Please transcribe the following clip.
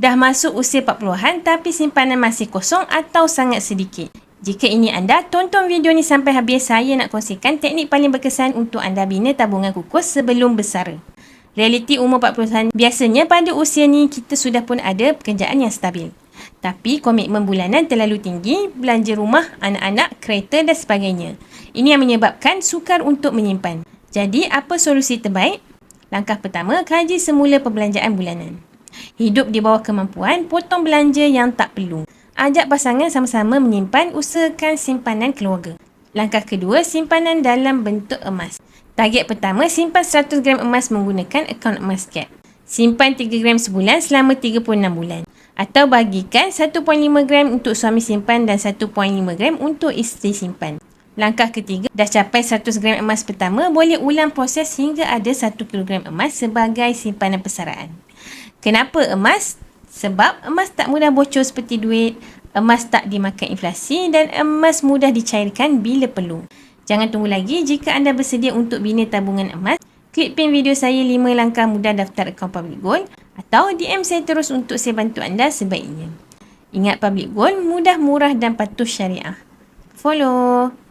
Dah masuk usia 40-an tapi simpanan masih kosong atau sangat sedikit. Jika ini anda, tonton video ni sampai habis. Saya nak kongsikan teknik paling berkesan untuk anda bina tabungan kukus sebelum bersara. Realiti umur 40-an, biasanya pada usia ni kita sudah pun ada pekerjaan yang stabil. Tapi komitmen bulanan terlalu tinggi, belanja rumah, anak-anak, kereta dan sebagainya. Ini yang menyebabkan sukar untuk menyimpan. Jadi, apa solusi terbaik? Langkah pertama, kaji semula perbelanjaan bulanan. Hidup di bawah kemampuan, potong belanja yang tak perlu. Ajak pasangan sama-sama menyimpan, usahakan simpanan keluarga. Langkah kedua, simpanan dalam bentuk emas. Target pertama, simpan 100 gram emas menggunakan akaun emas CAP. Simpan 3 gram sebulan selama 36 bulan. Atau bagikan 1.5 gram untuk suami simpan dan 1.5 gram untuk isteri simpan. Langkah ketiga, dah capai 100 gram emas pertama, boleh ulang proses hingga ada 1 kilogram emas sebagai simpanan persaraan. Kenapa emas? Sebab emas tak mudah bocor seperti duit, emas tak dimakan inflasi dan emas mudah dicairkan bila perlu. Jangan tunggu lagi. Jika anda bersedia untuk bina tabungan emas, klik pin video saya 5 langkah mudah daftar akaun Public Gold atau DM saya terus untuk saya bantu anda sebaiknya. Ingat, Public Gold mudah, murah dan patuh syariah. Follow!